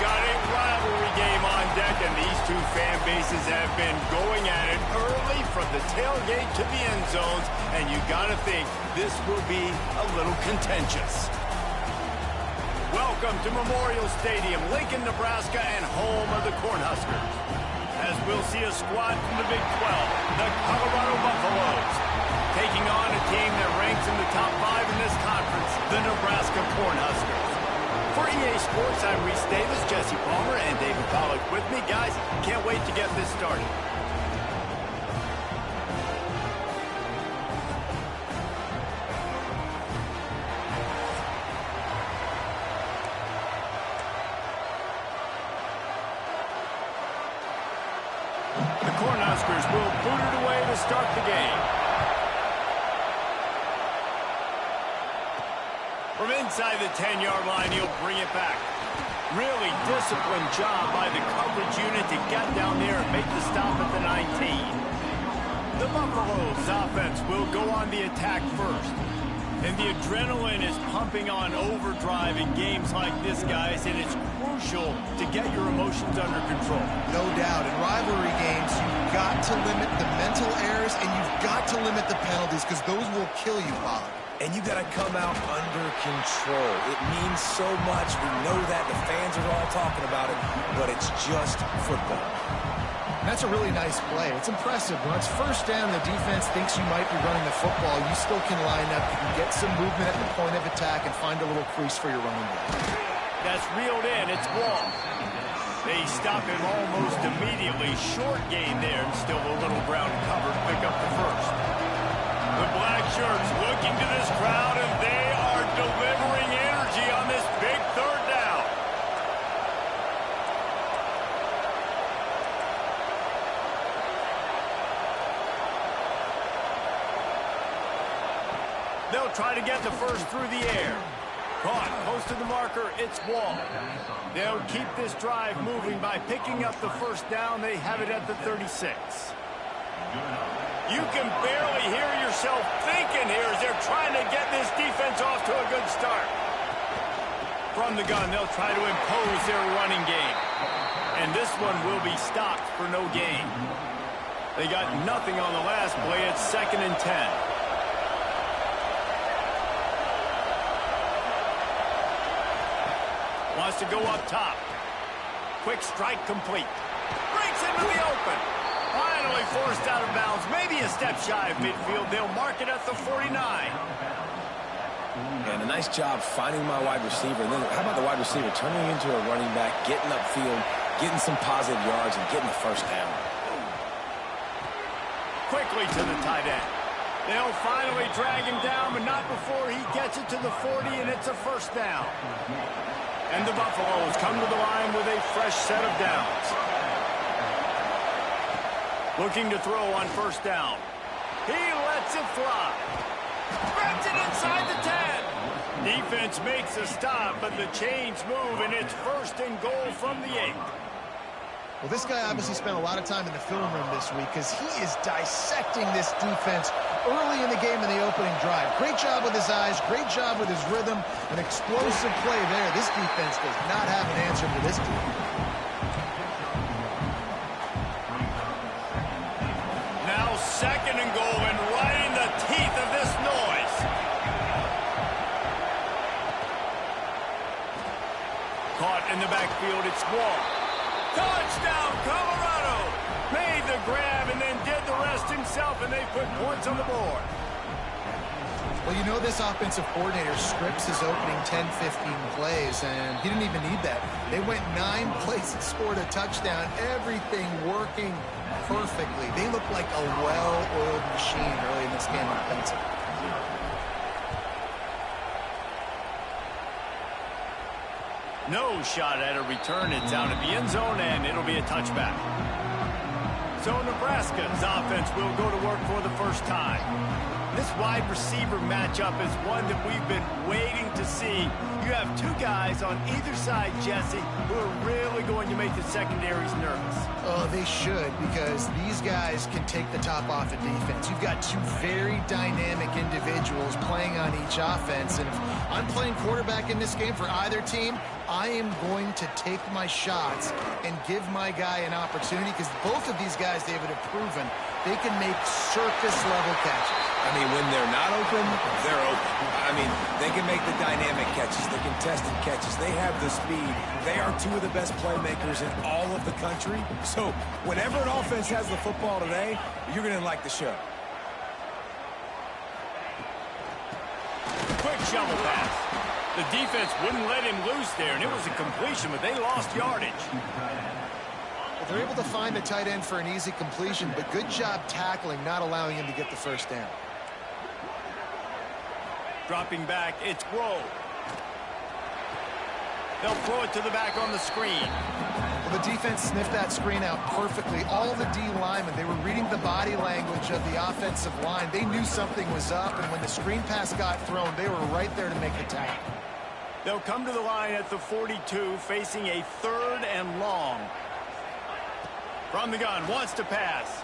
got a rivalry game on deck, and these two fan bases have been going at it early from the tailgate to the end zones, and you got to think this will be a little contentious. Welcome to Memorial Stadium, Lincoln, Nebraska, and home of the Cornhuskers. As we'll see a squad from the Big 12, the Colorado Buffaloes, taking on a team that ranks in the top 5 in this conference, the Nebraska Cornhuskers. For EA Sports, I'm Reese Davis, Jesse Palmer, and David Pollack with me. Guys, can't wait to get this started. The Cornhuskers will boot it away to start the game. From inside the 10-yard line, he'll bring it back. Really disciplined job by the coverage unit to get down there and make the stop at the 19. The Buffaloes offense will go on the attack first. And the adrenaline is pumping on overdrive in games like this, guys, and it's crucial to get your emotions under control. No doubt. In rivalry games, you've got to limit the mental errors, and you've got to limit the penalties, because those will kill you, Bob. And you got to come out under control. It means so much. We know that. The fans are all talking about it, but it's just football. That's a really nice play. It's impressive. When it's first down, the defense thinks you might be running the football. You still can line up. You can get some movement at the point of attack and find a little crease for your running back. That's reeled in. It's Wall. They stop him almost immediately. Short gain there, and still a little ground covered. Pick up the first. The black shirts looking to this crowd, and they are delivering energy on this big third down. They'll try to get the first through the air. Caught close to the marker, it's Wall. They'll keep this drive moving by picking up the first down. They have it at the 36. You can barely hear yourself thinking here as they're trying to get this defense off to a good start. From the gun, they'll try to impose their running game. And this one will be stopped for no gain. They got nothing on the last play. It's 2nd and 10. Wants to go up top. Quick strike complete. Breaks into the open. Finally forced out of bounds. Maybe a step shy of midfield. They'll mark it at the 49. And a nice job finding my wide receiver. And then how about the wide receiver turning into a running back, getting upfield, getting some positive yards, and getting the first down. Quickly to the tight end. They'll finally drag him down, but not before he gets it to the 40, and it's a first down. And the Buffaloes come to the line with a fresh set of downs. Looking to throw on first down. He lets it fly. Grabs it inside the 10. Defense makes a stop, but the chains move, and it's 1st and goal from the 8. Well, this guy obviously spent a lot of time in the film room this week because he is dissecting this defense early in the game in the opening drive. Great job with his eyes, great job with his rhythm, an explosive play there. This defense does not have an answer for this team. Now 2nd and goal, and right in the teeth of this noise. Caught in the backfield, it's Wall. Touchdown, Colorado! Made the grab and then did the rest himself, and they put points on the board. Well, you know this offensive coordinator scripts his opening 10, 15 plays, and he didn't even need that. They went 9 plays and scored a touchdown, everything working perfectly. They look like a well-oiled machine early in this game offensively. No shot at a return. It's out of the end zone, and it'll be a touchback. So Nebraska's offense will go to work for the first time. This wide receiver matchup is one that we've been waiting to see. You have two guys on either side, Jesse, who are really going to make the secondaries nervous. Oh, they should, because these guys can take the top off of defense. You've got two very dynamic individuals playing on each offense, and if I'm playing quarterback in this game for either team, I am going to take my shots and give my guy an opportunity, because both of these guys, David, have proven they can make surface-level catches. I mean, when they're not open, they're open. I mean, they can make the dynamic catches, the contested catches. They have the speed. They are two of the best playmakers in all of the country. So whenever an offense has the football today, you're going to like the show. Quick shovel pass. The defense wouldn't let him loose there, and it was a completion, but they lost yardage. Well, they're able to find the tight end for an easy completion, but good job tackling, not allowing him to get the first down. Dropping back, it's Rowe. They'll throw it to the back on the screen. Well, the defense sniffed that screen out perfectly. All the D linemen, they were reading the body language of the offensive line. They knew something was up, and when the screen pass got thrown, they were right there to make the tackle. They'll come to the line at the 42, facing a 3rd and long. From the gun, wants to pass.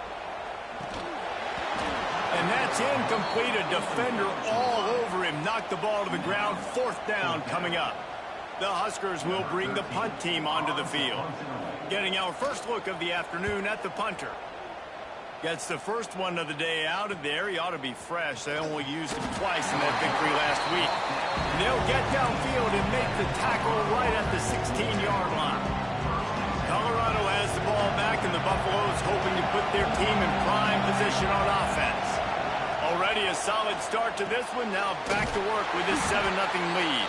And that's incomplete. A defender all over him. Knocked the ball to the ground. 4th down coming up. The Huskers will bring the punt team onto the field. Getting our first look of the afternoon at the punter. Gets the first one of the day out of there. He ought to be fresh. They only used him twice in that victory last week. They'll get downfield and make the tackle right at the 16-yard line. Colorado has the ball back, and the Buffaloes hoping to put their team in prime position on offense. Already a solid start to this one. Now back to work with this 7-0 lead.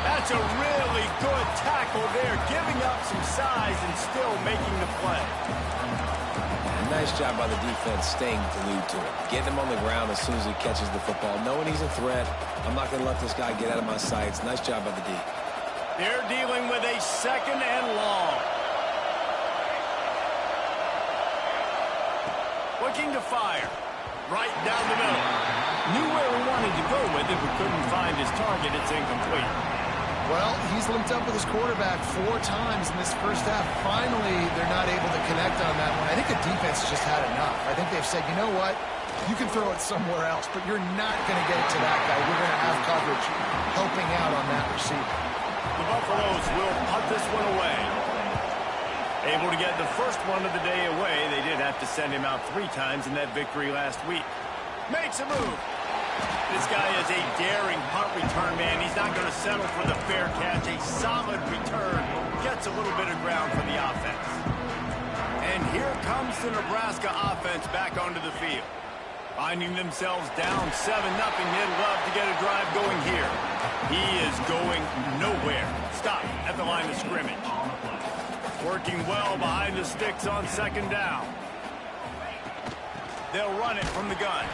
That's a really good tackle there, giving up some size and still making the play. Nice job by the defense staying glued to it. Getting him on the ground as soon as he catches the football. Knowing he's a threat, I'm not going to let this guy get out of my sights. Nice job by the D. They're dealing with a 2nd and long. Looking to fire. Right down the middle. Knew where he wanted to go with it, but couldn't find his target. It's incomplete. Well, he's linked up with his quarterback 4 times in this first half. Finally, they're not able to connect on that one. I think the defense just had enough. I think they've said, you know what? You can throw it somewhere else, but you're not going to get it to that guy. We're going to have coverage helping out on that receiver. The Buffaloes will punt this one away. Able to get the first one of the day away. They did have to send him out 3 times in that victory last week. Makes a move. This guy is a daring punt return man. He's not going to settle for the fair catch. A solid return. Gets a little bit of ground for the offense. And here comes the Nebraska offense back onto the field. Finding themselves down 7-0. They'd love to get a drive going here. He is going nowhere. Stop at the line of scrimmage. Working well behind the sticks on 2nd down. They'll run it from the gun.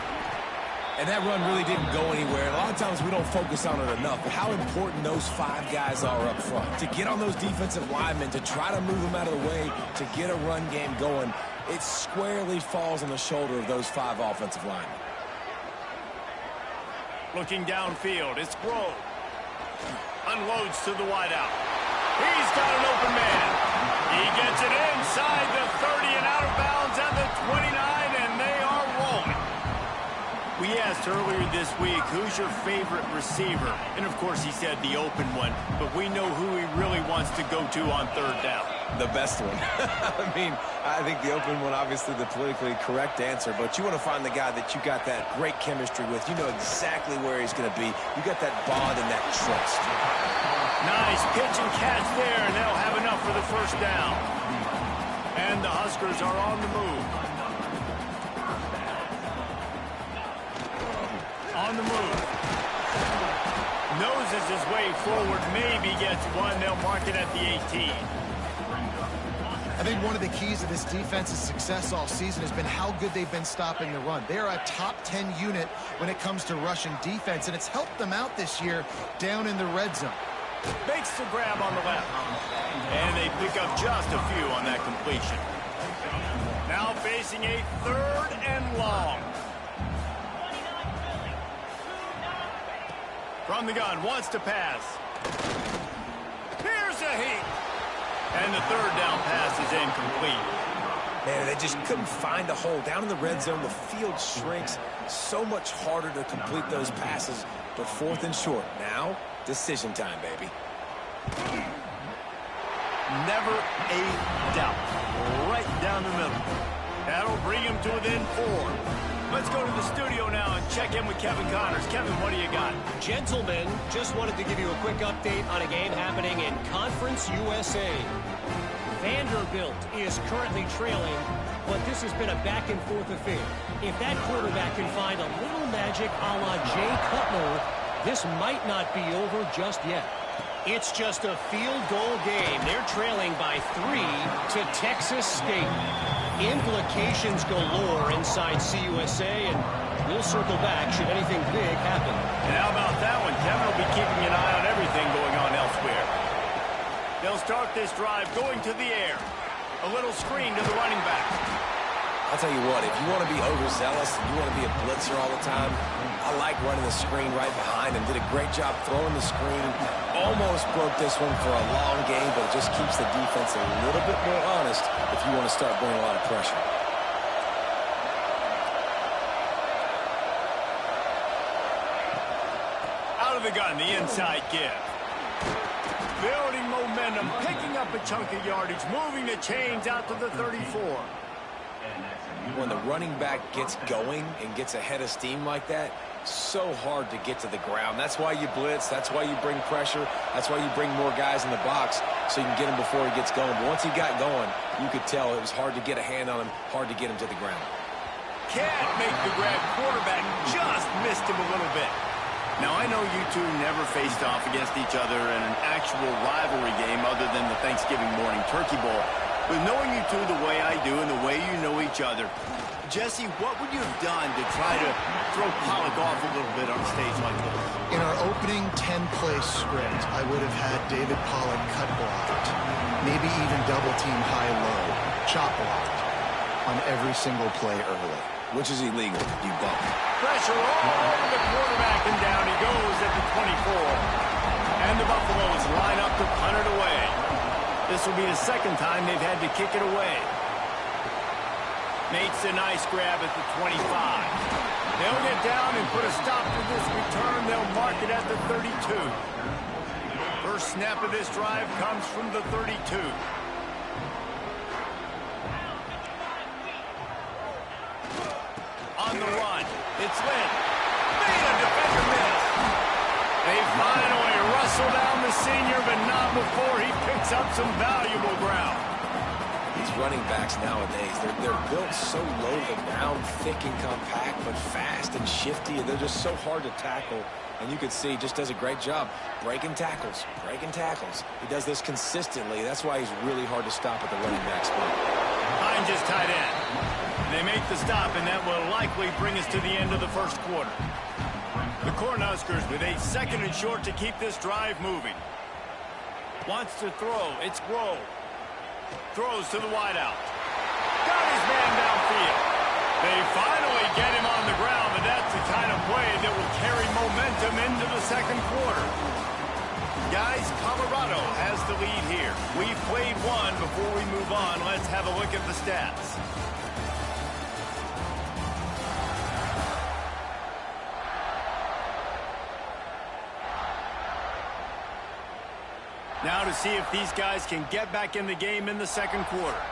And that run really didn't go anywhere. A lot of times we don't focus on it enough, but how important those 5 guys are up front. To get on those defensive linemen, to try to move them out of the way, to get a run game going, it squarely falls on the shoulder of those 5 offensive linemen. Looking downfield, it's Grove. Unloads to the wideout. He's got an open man. He gets it inside the 30 and out of bounds at the 29, and they are rolling. We asked earlier this week, who's your favorite receiver? And, of course, he said the open one. But we know who he really wants to go to on 3rd down. The best one. I mean, I think the open one, obviously the politically correct answer, but you want to find the guy that you got that great chemistry with. You know exactly where he's going to be. You got that bond and that trust. Nice pitch and catch there, and they'll have enough for the first down. And the Huskers are on the move. On the move. Noses his way forward, maybe gets one. They'll mark it at the 18. I think one of the keys to this defense's success all season has been how good they've been stopping the run. They're a top 10 unit when it comes to rushing defense, and it's helped them out this year down in the red zone. Makes the grab on the left. And they pick up just a few on that completion. Now facing a 3rd and long. From the gun, wants to pass. Here's a heat. And the third down pass is incomplete. Man, they just couldn't find a hole. Down in the red zone, the field shrinks. So much harder to complete those passes. But 4th and short. Now, decision time, baby. Never a doubt. Right down the middle. That'll bring him to within 4. Let's go to the studio now and check in with Kevin Connors. Kevin, what do you got? Gentlemen, just wanted to give you a quick update on a game happening in Conference USA. Vanderbilt is currently trailing, but this has been a back-and-forth affair. If that quarterback can find a little magic a la Jay Cutler, this might not be over just yet. It's just a field goal game. They're trailing by 3 to Texas State. Implications galore inside CUSA, and we'll circle back should anything big happen. And how about that one? Kevin will be keeping an eye on everything going on elsewhere. They'll start this drive going to the air. A little screen to the running back. I'll tell you what, if you want to be overzealous and you want to be a blitzer all the time, I like running the screen right behind him. Did a great job throwing the screen. Almost broke this one for a long game, but it just keeps the defense a little bit more honest if you want to start bringing a lot of pressure. Out of the gun, the inside give. Building momentum, picking up a chunk of yardage, moving the chains out to the 34. When the running back gets going and gets ahead of steam like that, so hard to get to the ground. That's why you blitz. That's why you bring pressure. That's why you bring more guys in the box so you can get him before he gets going. But once he got going, you could tell it was hard to get a hand on him, hard to get him to the ground. Can't make the grab. Quarterback just missed him a little bit. Now, I know you two never faced off against each other in an actual rivalry game other than the Thanksgiving morning Turkey Bowl. But knowing you two the way I do and the way you know each other, Jesse, what would you have done to try to throw Pollock off a little bit on a stage like this? In our opening 10-play script, I would have had David Pollock cut blocked, maybe even double-team high-low, chop blocked on every single play early. Which is illegal, you bump. Pressure all over the quarterback, and down he goes at the 24. And the Buffaloes line up to punt it away. This will be the second time they've had to kick it away. Makes a nice grab at the 25. They'll get down and put a stop to this return. They'll mark it at the 32. First snap of this drive comes from the 32. On the run, it's Lynn. Made a defender miss. They finally rustle down the senior, but not before he picks up some valuable ground. These running backs nowadays, they're built so low to the ground, thick and compact, but fast and shifty, and they're just so hard to tackle. And you can see he just does a great job breaking tackles, breaking tackles. He does this consistently. That's why he's really hard to stop at the running back spot. Hines is tight end. They make the stop, and that will likely bring us to the end of the first quarter. The Cornhuskers with a 2nd and short to keep this drive moving. Wants to throw. It's Grove. Throws to the wideout. Got his man downfield. They finally get him on the ground, but that's the kind of play that will carry momentum into the second quarter. Guys, Colorado has the lead here. We've played one. Before we move on, let's have a look at the stats. Now to see if these guys can get back in the game in the second quarter.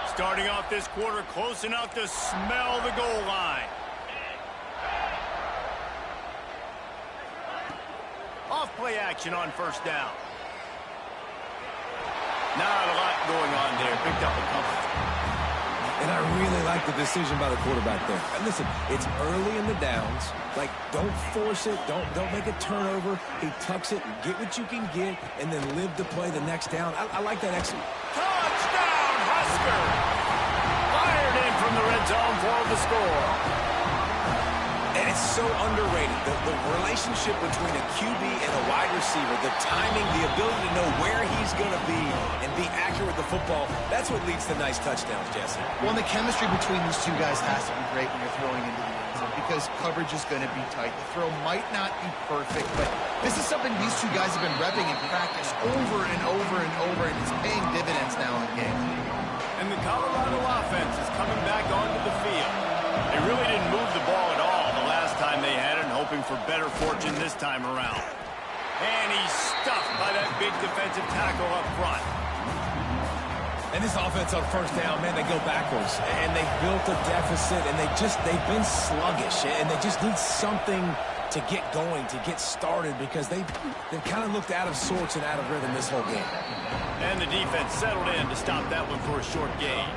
Starting off this quarter close enough to smell the goal line. Off play action on first down. Not a lot going on there. Picked up a couple. And I really like the decision by the quarterback there. And listen, it's early in the downs. Like, don't force it. Don't make a turnover. He tucks it and get what you can get and then live to play the next down. I like that exit. Touchdown, Husker! Fired in from the red zone for the score. And It's so underrated. The relationship between a QB and a wide receiver, the timing, the ability to know where he's going to be and be accurate with the football, that's what leads to nice touchdowns, Jesse. Well, and the chemistry between these two guys has to be great when you're throwing into the end zone because coverage is going to be tight. The throw might not be perfect, but this is something these two guys have been repping in practice over and over and over, and it's paying dividends now in games. And the Colorado offense is coming back onto the field. They really didn't move the ball at all the last time they had it, and hoping for better fortune this time around. And he's stuffed by that big defensive tackle up front. And this offense on first down, man, they go backwards. And they built a deficit, and they've been sluggish. And they just need something to get going, to get started, because they've kind of looked out of sorts and out of rhythm this whole game. And the defense settled in to stop that one for a short gain.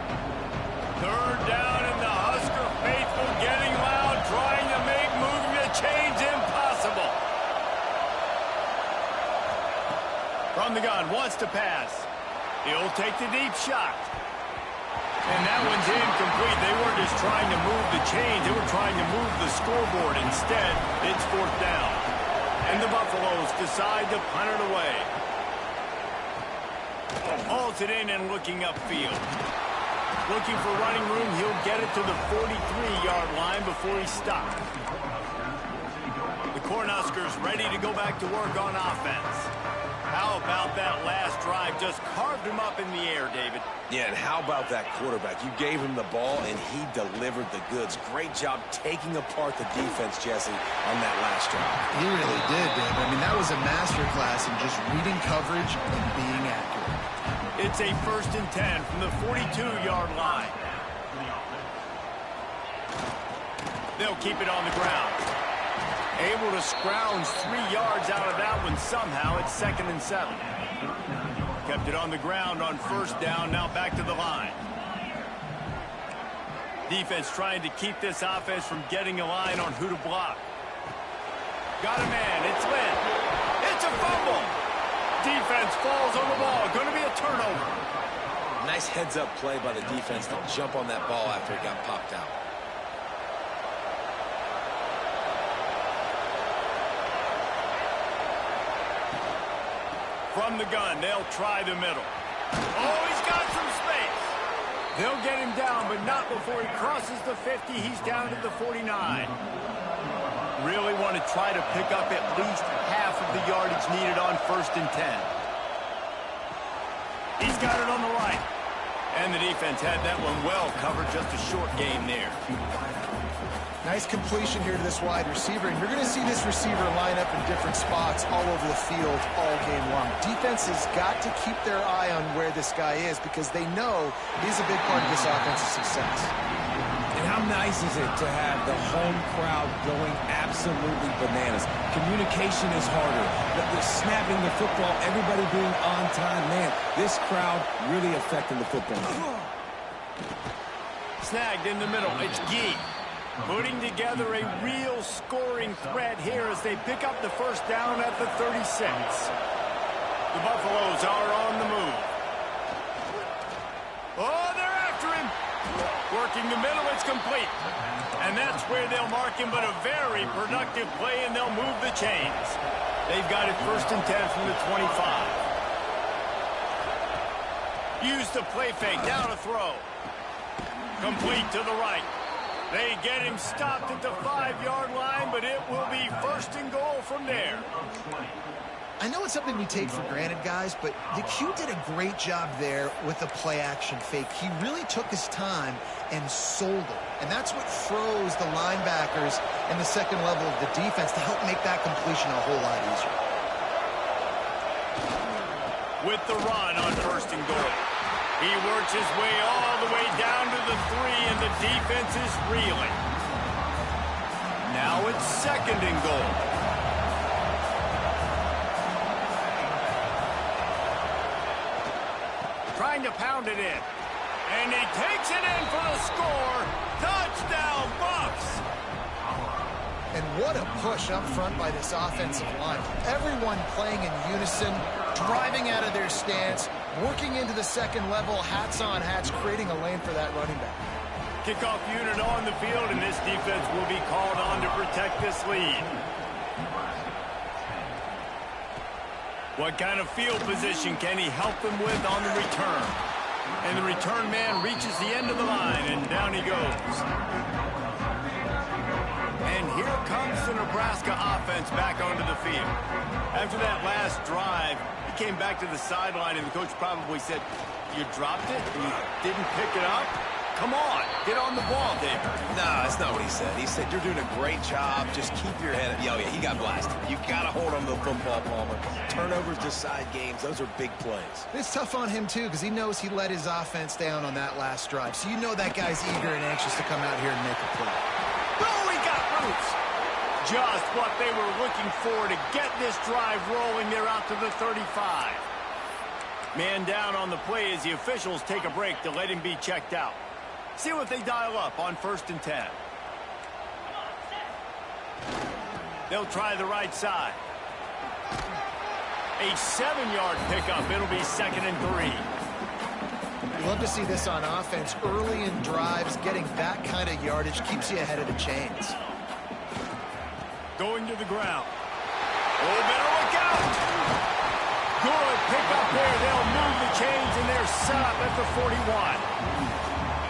Third down, and the Husker faithful getting loud, trying to make moving the chains impossible. From the gun, wants to pass. He'll take the deep shot. And that one's incomplete. They weren't just trying to move the chains. They were trying to move the scoreboard. Instead, it's fourth down. And the Buffaloes decide to punt it away. Hauls it in and looking upfield. Looking for running room. He'll get it to the 43-yard line before he stops. The Cornhuskers ready to go back to work on offense. How about that last drive? Just carved him up in the air, David. Yeah, and how about that quarterback? You gave him the ball, and he delivered the goods. Great job taking apart the defense, Jesse, on that last drive. He really did, Dave. I mean, that was a masterclass in just reading coverage and being accurate. It's a 1st and 10 from the 42-yard line. They'll keep it on the ground. Able to scrounge 3 yards out of that one somehow. It's 2nd and 7. Kept it on the ground on first down. Now back to the line. Defense trying to keep this offense from getting a line on who to block. Got a man. It's Lynn. It's a fumble. Defense falls on the ball. Going to be a turnover. Nice heads-up play by the defense to jump on that ball after it got popped out. From the gun, they'll try the middle. Oh, he's got some space. They'll get him down, but not before he crosses the 50. He's down to the 49. Really want to try to pick up at least half of the yardage needed on 1st and 10. He's got it on the right. And the defense had that one well covered. Just a short gain there. Nice completion here to this wide receiver, and you're going to see this receiver line up in different spots all over the field all game long. Defense has got to keep their eye on where this guy is because they know he's a big part of this offense's success. And how nice is it to have the home crowd going absolutely bananas? Communication is harder. The snapping the football, everybody being on time. Man, this crowd really affecting the football game. Snagged in the middle. It's Gee. Putting together a real scoring threat here as they pick up the first down at the 36. The Buffaloes are on the move. Oh, they're after him. Working the middle, it's complete. And that's where they'll mark him, but a very productive play, and they'll move the chains. They've got it 1st and 10 from the 25. Use the play fake, now to throw. Complete to the right. They get him stopped at the 5-yard line, but it will be 1st and goal from there. I know it's something we take for granted, guys, but the Q did a great job there with the play-action fake. He really took his time and sold it. And that's what froze the linebackers and the second level of the defense to help make that completion a whole lot easier. With the run on 1st and goal. He works his way all the way down to the 3, and the defense is reeling. Now it's 2nd and goal. Trying to pound it in. And he takes it in for the score. Touchdown, Buffs! And what a push up front by this offensive line. Everyone playing in unison, driving out of their stance, working into the second level, hats on hats, creating a lane for that running back. Kickoff unit on the field, and this defense will be called on to protect this lead. What kind of field position can he help them with on the return? And the return man reaches the end of the line, and down he goes. And here comes the Nebraska offense back onto the field. After that last drive, he came back to the sideline, and the coach probably said, "You dropped it? You didn't pick it up? Come on, get on the ball, David." No, that's not what he said. He said, "You're doing a great job. Just keep your head up." Yeah, he got blasted. You got to hold on to the football, Palmer. Turnovers decide games. Those are big plays. It's tough on him, too, because he knows he let his offense down on that last drive. So you know that guy's eager and anxious to come out here and make a play. Oh, he got roots. Just what they were looking for to get this drive rolling. They're out to the 35. Man down on the play as the officials take a break to let him be checked out. See what they dial up on 1st and 10. They'll try the right side. A 7-yard pickup. It'll be 2nd and 3. You love to see this on offense. Early in drives, getting that kind of yardage keeps you ahead of the chains. Going to the ground. Oh, better look out. Good pickup there. They'll move the chains, and they're set up at the 41.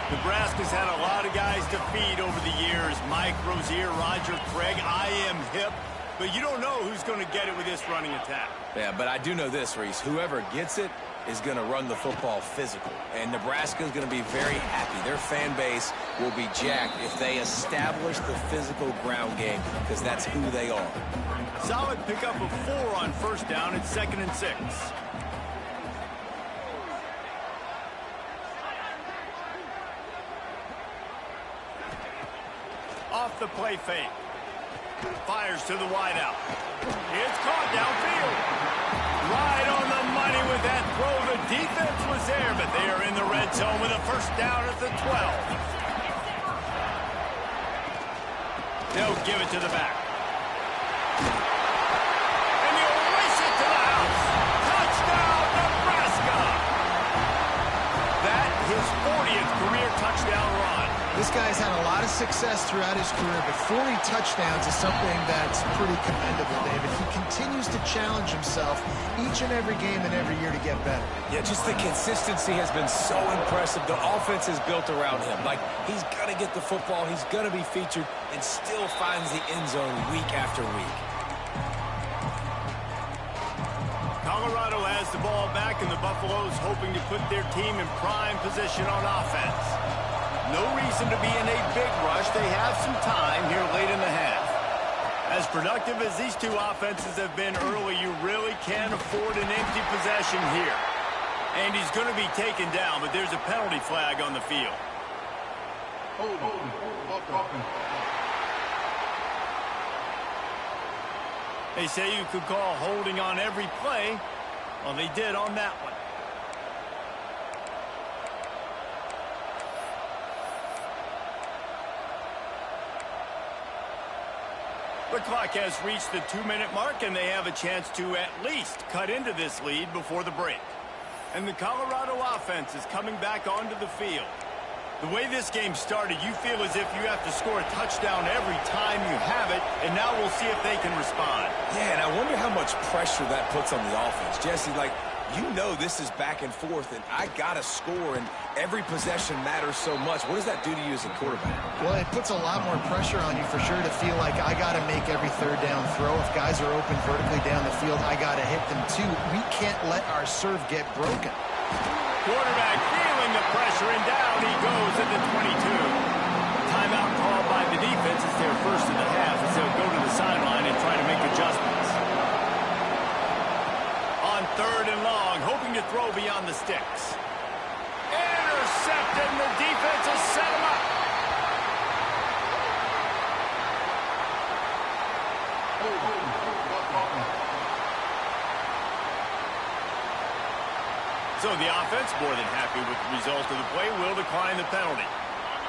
Nebraska's had a lot of guys to feed over the years. Mike Rozier, Roger Craig. I am hip. But you don't know who's going to get it with this running attack. Yeah, but I do know this, Reese. Whoever gets it is going to run the football physical. And Nebraska is going to be very happy. Their fan base will be jacked if they establish the physical ground game, because that's who they are. Solid pickup of 4 on 1st down. It's 2nd and 6. Off the play fake. Fires to the wideout. It's caught downfield. Right on the money with that throw. The defense was there, but they are in the red zone with a 1st down at the 12. They'll give it to the back. And he'll race it to the house. Touchdown, Nebraska. That his 40th career touchdown run. This guy's had a lot of success throughout his career, but 40 touchdowns is something that's pretty commendable, David. He continues to challenge himself each and every game and every year to get better. Yeah, just the consistency has been so impressive. The offense is built around him. Like, he's going to get the football, he's going to be featured, and still finds the end zone week after week. Colorado has the ball back, and the Buffaloes hoping to put their team in prime position on offense. No reason to be in a big rush. They have some time here late in the half. As productive as these two offenses have been early, you really can't afford an empty possession here. And he's going to be taken down, but there's a penalty flag on the field. They say you could call holding on every play. Well, they did on that one. The clock has reached the 2-minute mark, and they have a chance to at least cut into this lead before the break. And the Colorado offense is coming back onto the field. The way this game started, you feel as if you have to score a touchdown every time you have it, and now we'll see if they can respond. Yeah, and I wonder how much pressure that puts on the offense. Jesse, like, you know this is back and forth, and I got to score, and every possession matters so much. What does that do to you as a quarterback? Well, it puts a lot more pressure on you for sure to feel like I got to make every 3rd down throw. If guys are open vertically down the field, I got to hit them too. We can't let our serve get broken. Quarterback feeling the pressure, and down he goes at the 22. Timeout called by the defense. It's their first of the half as they'll go to the sideline and try to make adjustments. On 3rd and long, hoping to throw beyond the sticks. Intercepted, and the defense has set him up. So the offense, more than happy with the result of the play, will decline the penalty.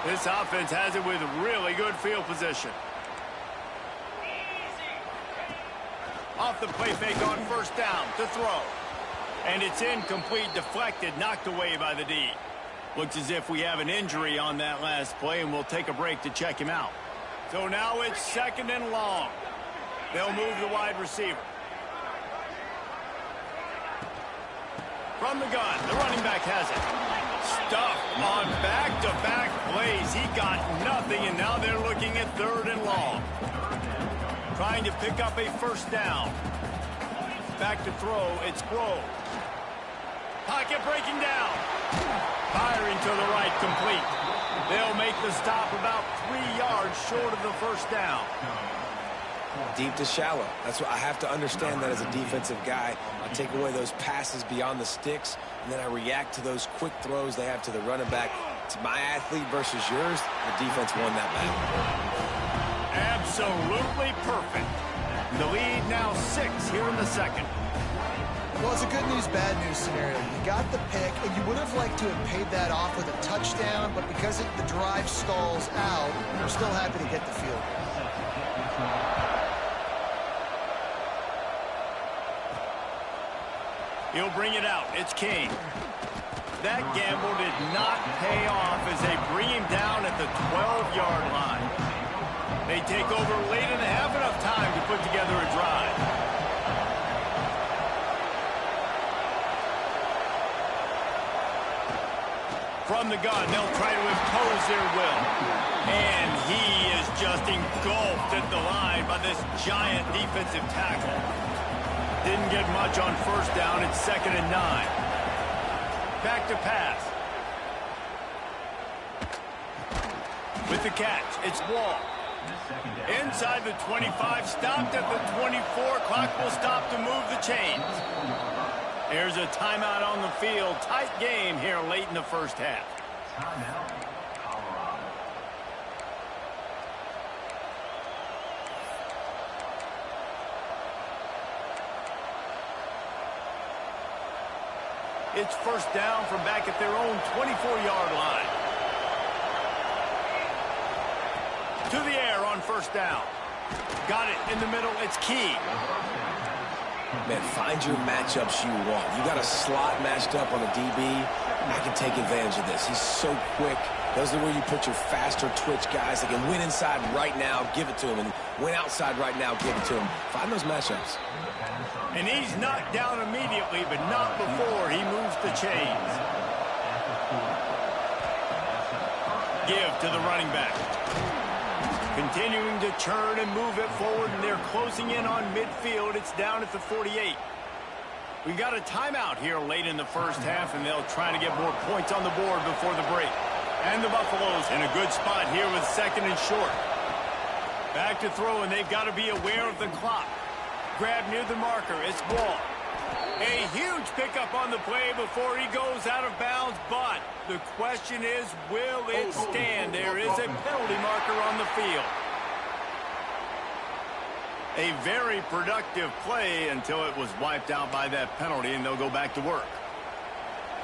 This offense has it with really good field position. Off the play fake on 1st down to throw. And it's incomplete, deflected, knocked away by the D. Looks as if we have an injury on that last play, and we'll take a break to check him out. So now it's 2nd and long. They'll move the wide receiver. From the gun, the running back has it. Stuffed on back-to-back plays. He got nothing, and now they're looking at 3rd and long. Trying to pick up a 1st down. Back to throw, it's Grove. Pocket breaking down. Firing to the right, complete. They'll make the stop about 3 yards short of the 1st down. Deep to shallow. That's what I have to understand that as a defensive guy. I take away those passes beyond the sticks, and then I react to those quick throws they have to the running back. It's my athlete versus yours. The defense won that battle. Absolutely perfect. The lead now 6 here in the 2nd. Well, it's a good news, bad news scenario. You got the pick, and you would have liked to have paid that off with a touchdown, but because the drive stalls out, you're still happy to get the field goal. He'll bring it out. It's King. That gamble did not pay off as they bring him down at the 12-yard line. They take over late and have enough time to put together a drive. From the gun, they'll try to impose their will. And he is just engulfed at the line by this giant defensive tackle. Didn't get much on 1st down. It's 2nd and 9. Back to pass. With the catch, it's Wall. Inside the 25, stopped at the 24. Clock will stop to move the chains. There's a timeout on the field. Tight game here late in the 1st half. Timeout, Colorado. It's 1st down from back at their own 24-yard line. To the air on 1st down. Got it in the middle. It's Key. Man, find your matchups you want. You got a slot matched up on a DB. I can take advantage of this. He's so quick. Those are where you put your faster twitch guys that can win inside right now, give it to him, and win outside right now, give it to him. Find those matchups. And he's knocked down immediately, but not before he moves the chains. Give to the running back. Continuing to turn and move it forward, and they're closing in on midfield. It's down at the 48. We got a timeout here late in the 1st half, and they'll try to get more points on the board before the break. And the Buffaloes in a good spot here with 2nd and short. Back to throw, and they've got to be aware of the clock. Grab near the marker. It's Wall. A huge pickup on the play before he goes out of bounds, but the question is, will it stand? There is a penalty marker on the field. A very productive play until it was wiped out by that penalty, and they'll go back to work.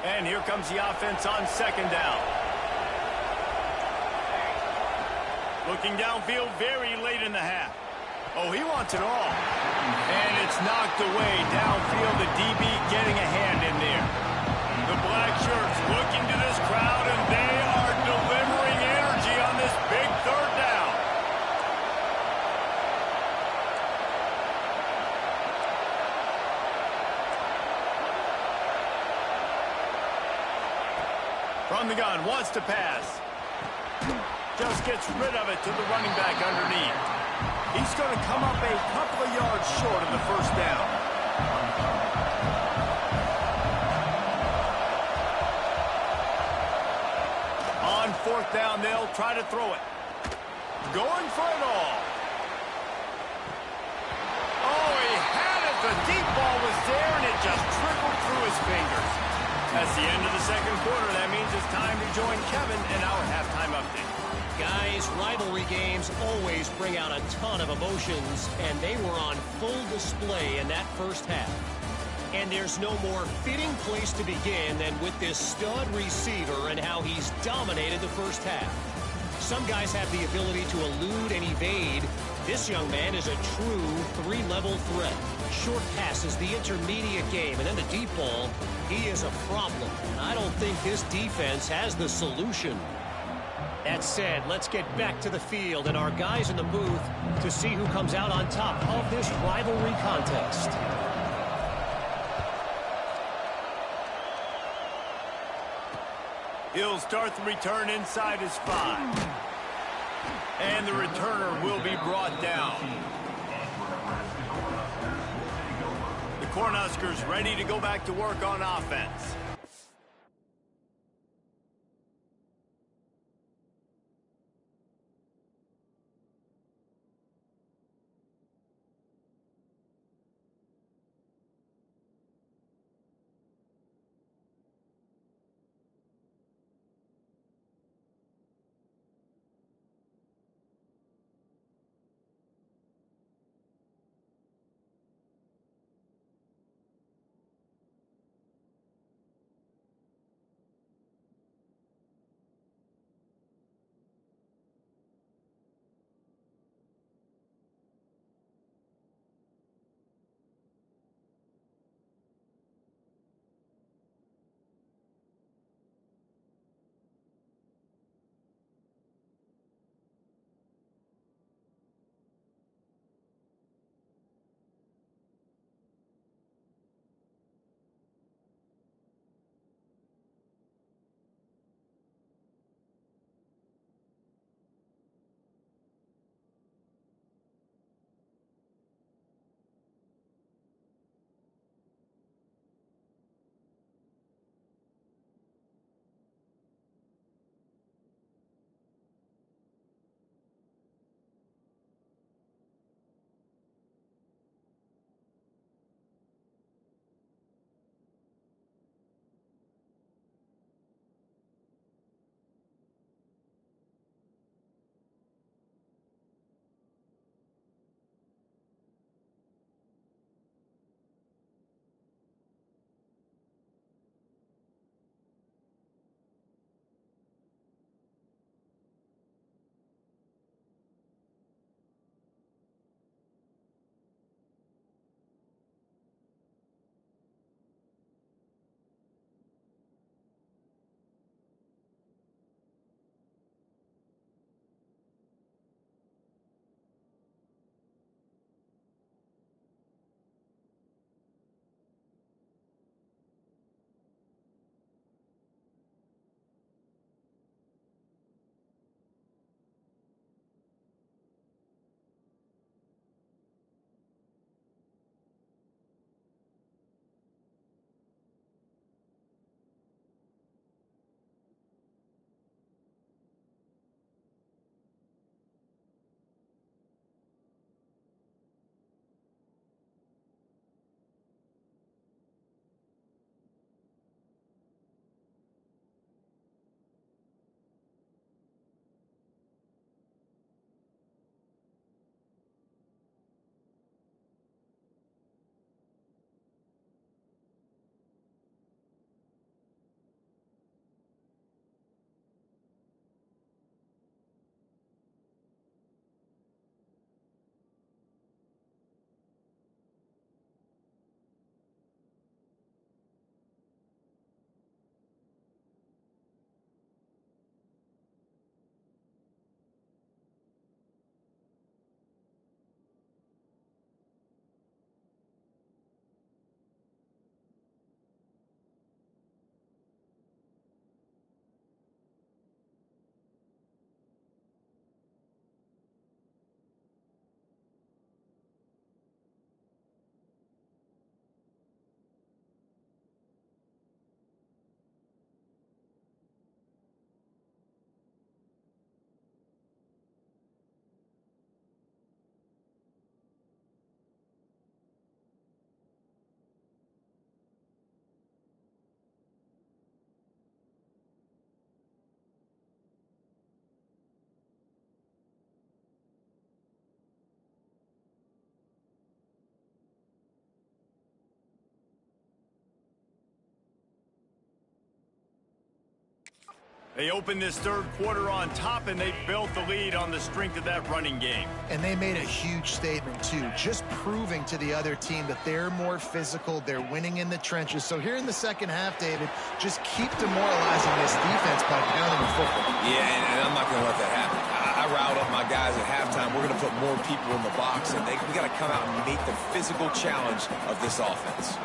And here comes the offense on 2nd down. Looking downfield very late in the half. Oh, he wants it all. And it's knocked away downfield. The DB getting a hand in there. The black shirts looking to this crowd, and they are delivering energy on this big 3rd down. From the gun, wants to pass. Just gets rid of it to the running back underneath. He's going to come up a couple of yards short of the 1st down. On 4th down, they'll try to throw it. Going for it all. Oh, he had it. The deep ball was there, and it just trickled through his fingers. That's the end of the 2nd quarter. That means it's time to join Kevin in our halftime update. Guys, rivalry games always bring out a ton of emotions, and they were on full display in that 1st half. And there's no more fitting place to begin than with this stud receiver and how he's dominated the 1st half. Some guys have the ability to elude and evade. This young man is a true three-level threat. Short passes, the intermediate game, and then the deep ball. He is a problem, and I don't think this defense has the solution. That said, let's get back to the field and our guys in the booth to see who comes out on top of this rivalry contest. He'll start the return inside his 5. And the returner will be brought down. The Cornhuskers ready to go back to work on offense. They opened this third quarter on top, and they built the lead on the strength of that running game. And they made a huge statement, too, just proving to the other team that they're more physical, they're winning in the trenches. So here in the second half, David, just keep demoralizing this defense by pounding the football. Yeah, and I'm not going to let that happen. I riled up my guys at halftime. We're going to put more people in the box, and we got to come out and meet the physical challenge of this offense.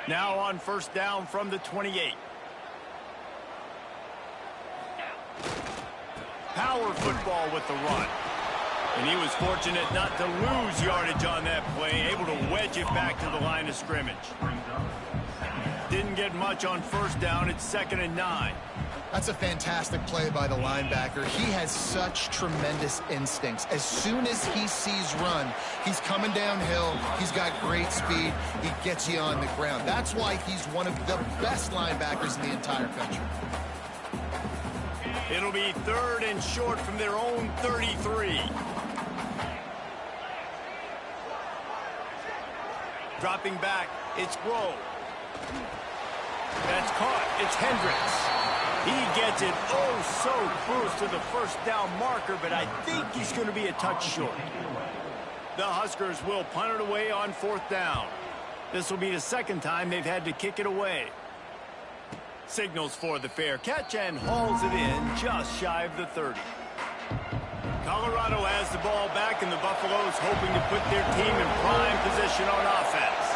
Now on first down from the 28. Power football with the run. And he was fortunate not to lose yardage on that play, able to wedge it back to the line of scrimmage. Didn't get much on first down. It's 2nd and 9. That's a fantastic play by the linebacker. He has such tremendous instincts. As soon as he sees run, he's coming downhill. He's got great speed. He gets you on the ground. That's why he's one of the best linebackers in the entire country. It'll be 3rd and short from their own 33. Dropping back, it's Grove. That's caught. It's Hendricks. He gets it so close to the first down marker, but I think he's going to be a touch short. The Huskers will punt it away on 4th down. This will be the second time they've had to kick it away. Signals for the fair catch and hauls it in just shy of the 30. Colorado has the ball back, and the Buffaloes hoping to put their team in prime position on offense.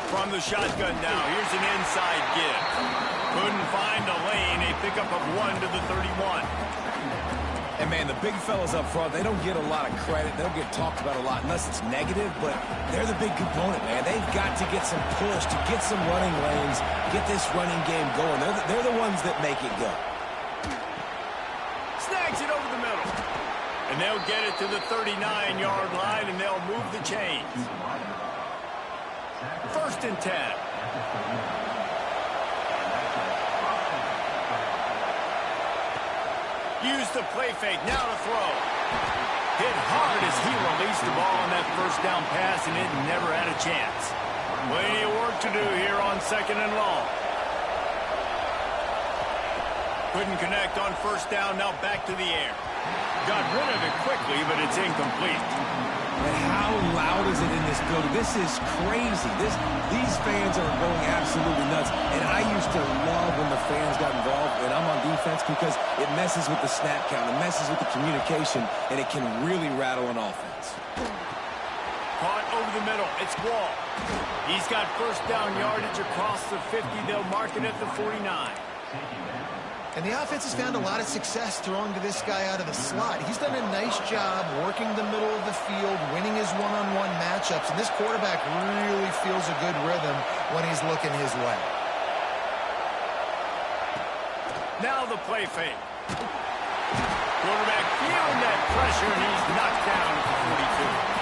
From the shotgun now, here's an inside give. Couldn't find a lane, a pickup of 1 to the 31. And, man, the big fellas up front, they don't get a lot of credit. They don't get talked about a lot unless it's negative, but they're the big component, man. They've got to get some push, to get some running lanes, get this running game going. They're the ones that make it go. Snags it over the middle. And they'll get it to the 39-yard line, and they'll move the chains. 1st and 10. Use the play fake, now to throw. Hit hard as he released the ball on that first down pass, and it never had a chance. Plenty of work to do here on 2nd and long. Couldn't connect on first down, now back to the air. Got rid of it quickly, but it's incomplete. And how loud is it in this building? This is crazy. These fans are going absolutely nuts. And I used to love when the fans got involved, and I'm on defense, because it messes with the snap count, it messes with the communication, and it can really rattle an offense. Caught over the middle. It's Wall. He's got first down yardage across the 50. They'll mark it at the 49. And the offense has found a lot of success throwing to this guy out of the slot. He's done a nice job working the middle of the field, winning his one-on-one matchups, and this quarterback really feels a good rhythm when he's looking his way. Now the play fake. Quarterback feeling that pressure, and he's knocked down at the 42.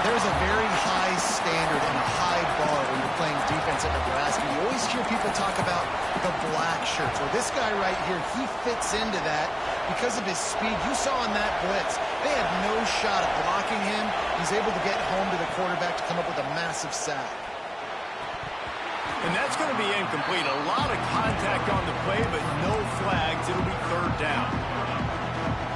There's a very high standard and a high bar when you're playing defense at Nebraska. You always hear people talk about the black shirts. Well, this guy right here, he fits into that because of his speed. You saw in that blitz, they had no shot at blocking him. He's able to get home to the quarterback to come up with a massive sack. And that's going to be incomplete. A lot of contact on the play, but no flags. It'll be 3rd down.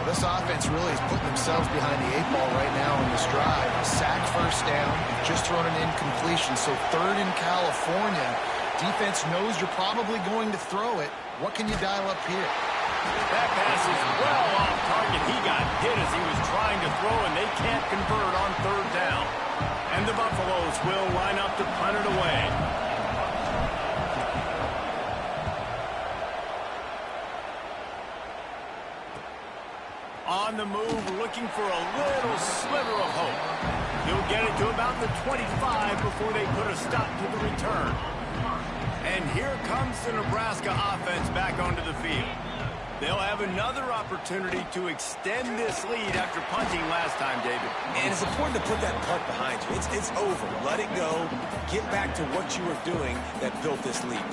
This offense really is putting themselves behind the 8 ball right now in this drive. Sack first down, just thrown an incompletion. So 3rd in California. Defense knows you're probably going to throw it. What can you dial up here? That pass is well off target. He got hit as he was trying to throw, and they can't convert on 3rd down. And the Buffaloes will line up to punt it away. On the move, looking for a little sliver of hope. He'll get it to about the 25 before they put a stop to the return. And here comes the Nebraska offense back onto the field. They'll have another opportunity to extend this lead after punting last time, David. And it's important to put that punt behind you. It's over. Let it go. Get back to what you were doing that built this lead.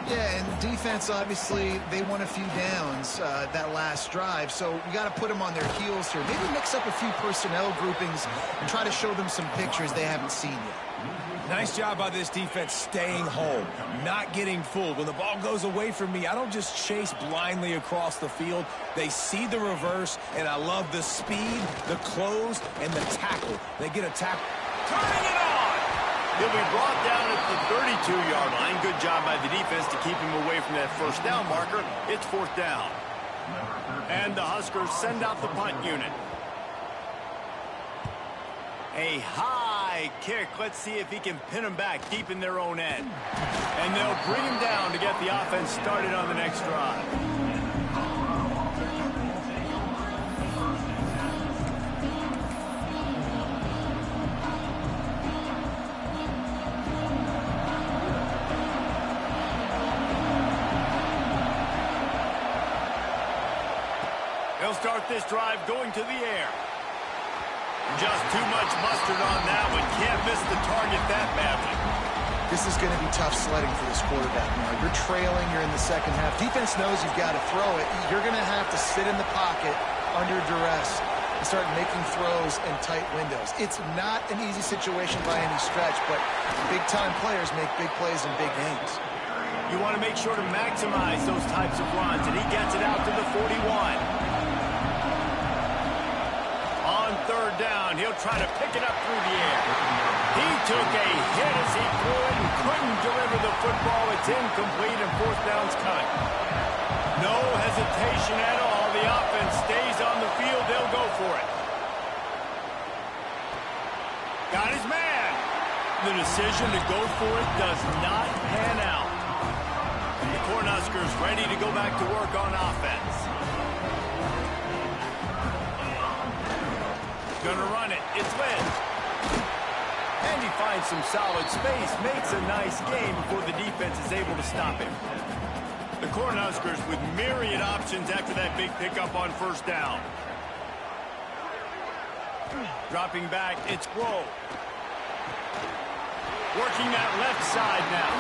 Yeah, and defense, obviously, they won a few downs that last drive, so you got to put them on their heels here. Maybe mix up a few personnel groupings and try to show them some pictures they haven't seen yet. Nice job by this defense staying home, not getting fooled. When the ball goes away from me, I don't just chase blindly across the field. They see the reverse, and I love the speed, the close, and the tackle. They get a tackle. Turning it on! He'll be brought down at the 32-yard line. Good job by the defense to keep him away from that first down marker. It's fourth down. And the Huskers send out the punt unit. A high kick. Let's see if he can pin them back deep in their own end. And they'll bring him down to get the offense started on the next drive. They'll start this drive going to the air. Just too much mustard on that one. Can't miss the target that badly. This is going to be tough sledding for this quarterback now. You're trailing, you're in the second half. Defense knows you've got to throw it. You're going to have to sit in the pocket under duress and start making throws in tight windows. It's not an easy situation by any stretch, but big-time players make big plays in big games. You want to make sure to maximize those types of runs, and he gets it out to the 41. Third down, he'll try to pick it up through the air. He took a hit as he threw it and couldn't deliver the football. It's incomplete and fourth down's cut. No hesitation at all. The offense stays on the field. They'll go for it. Got his man. The decision to go for it does not pan out. The Cornhuskers ready to go back to work on offense. Gonna run it. It's Lynn. And he finds some solid space, makes a nice game before the defense is able to stop him. The Cornhuskers with myriad options after that big pickup on first down. Dropping back, it's Grove. Working that left side now.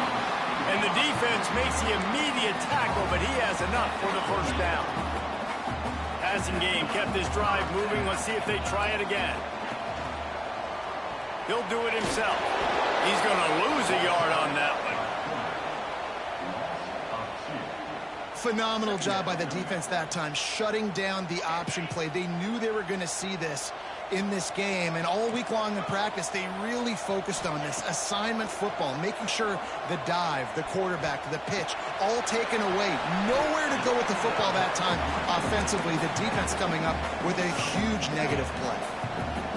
And the defense makes the immediate tackle, but he has enough for the first down. Passing game kept this drive moving. Let's see if they try it again. He'll do it himself. He's going to lose a yard on that one. Phenomenal job by the defense that time, shutting down the option play. They knew they were going to see this in this game, and all week long in practice, they really focused on this assignment football, making sure the dive, the quarterback, the pitch, all taken away. Nowhere to go with the football that time offensively. The defense coming up with a huge negative play.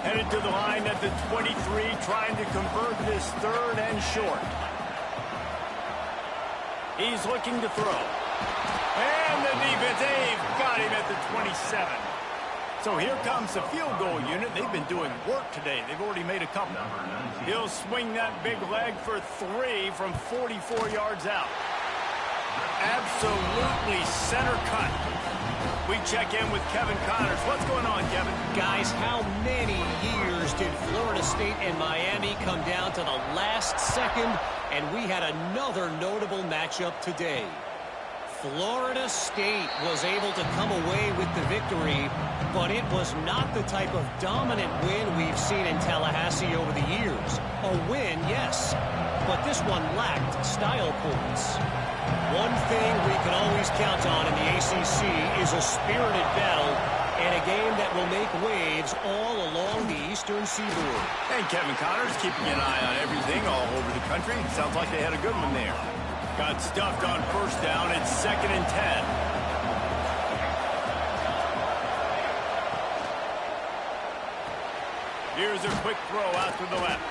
Headed to the line at the 23, trying to convert this third and short. He's looking to throw. And the defense, they've got him at the 27. So here comes the field goal unit. They've been doing work today. They've already made a couple. He'll swing that big leg for 3 from 44 yards out. Absolutely center cut. We check in with Kevin Connors. What's going on, Kevin? Guys, how many years did Florida State and Miami come down to the last second, and we had another notable matchup today? Florida State was able to come away with the victory, but it was not the type of dominant win we've seen in Tallahassee over the years. A win, yes, but this one lacked style points. One thing we can always count on in the ACC is a spirited battle and a game that will make waves all along the Eastern Seaboard. And Kevin Connors keeping an eye on everything all over the country. Sounds like they had a good one there. Got stuffed on first down. It's 2nd and 10. Here's a quick throw out to the left.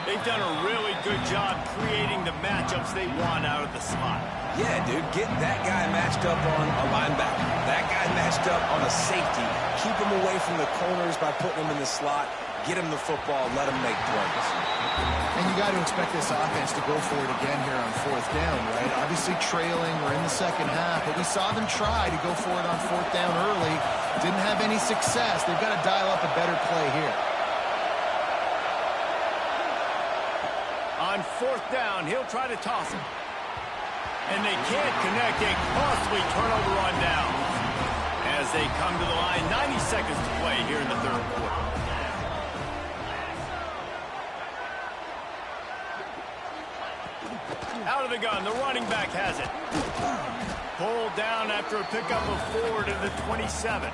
They've done a really good job creating the matchups they want out of the slot. Yeah, dude, get that guy matched up on a linebacker. That guy matched up on a safety. Keep him away from the corners by putting him in the slot. get him the football, let him make plays. And you got to expect this offense to go for it again here on fourth down, right? Obviously trailing, we're in the second half, but we saw them try to go for it on fourth down early. Didn't have any success. They've got to dial up a better play here. On fourth down, he'll try to toss it. And they can't connect a costly turnover on downs. As they come to the line, 90 seconds to play here in the third quarter. Out of the gun, the running back has it. Pulled down after a pickup of 4 to the 27.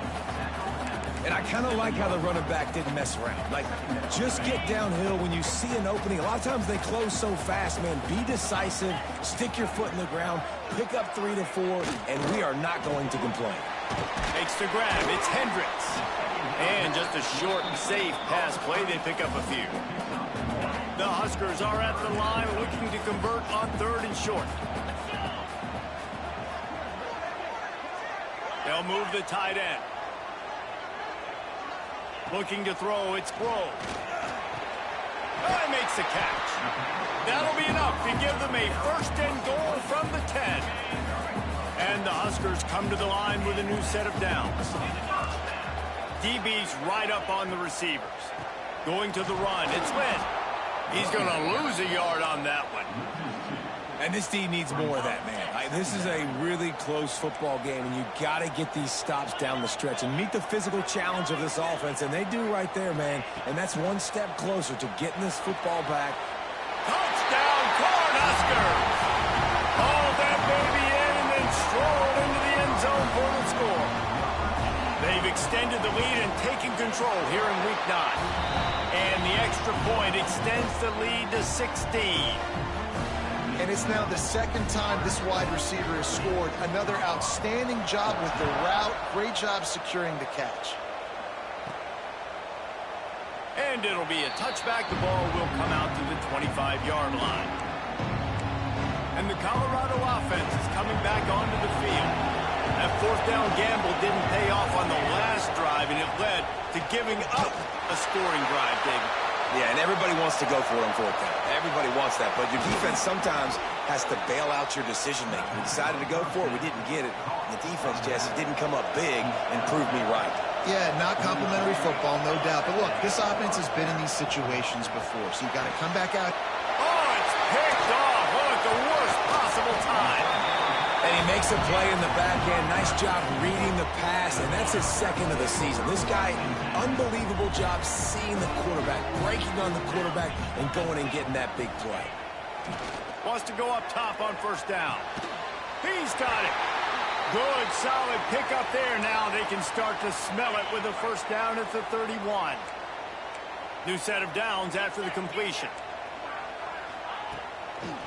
And I kind of like how the running back didn't mess around. Like, just get downhill when you see an opening. A lot of times they close so fast, man. Be decisive, stick your foot in the ground, pick up 3 to 4, and we are not going to complain. Makes the grab. It's Hendricks. And just a short and safe pass play. They pick up a few. The Huskers are at the line looking to convert on third and short. They'll move the tight end. Looking to throw, it's Grove. Oh, he makes the catch. That'll be enough to give them a first and goal from the 10. And the Huskers come to the line with a new set of downs. DB's right up on the receivers. Going to the run, it's Lynn. He's going to lose a yard on that one. And this D needs more of that, man. This is a really close football game, and you got to get these stops down the stretch and meet the physical challenge of this offense, and they do right there, man. And that's one step closer to getting this football back. Touchdown, Cornhuskers! Hauled that baby in and then strolled into the end zone for the score. They've extended the lead and taken control here in Week 9. And the extra point extends the lead to 16. And it's now the second time this wide receiver has scored. Another outstanding job with the route. Great job securing the catch. And it'll be a touchback. The ball will come out to the 25-yard line. And the Colorado offense is coming back onto the field. That fourth down gamble didn't pay off on the last drive, and it led to giving up a scoring drive, David. Yeah, and everybody wants to go for it on fourth down. Everybody wants that, but your defense sometimes has to bail out your decision-making. We decided to go for it. We didn't get it. The defense, Jesse, didn't come up big and prove me right. Yeah, not complimentary football, no doubt. But look, this offense has been in these situations before, so you got to come back out. Oh, it's picked off. Oh, at the worst possible time. And he makes a play in the back end. Nice job reading the pass, and that's his second of the season. This guy, unbelievable job seeing the quarterback, breaking on the quarterback, and going and getting that big play. Wants to go up top on first down. He's got it. Good, solid pickup there. Now they can start to smell it with a first down at the 31. New set of downs after the completion.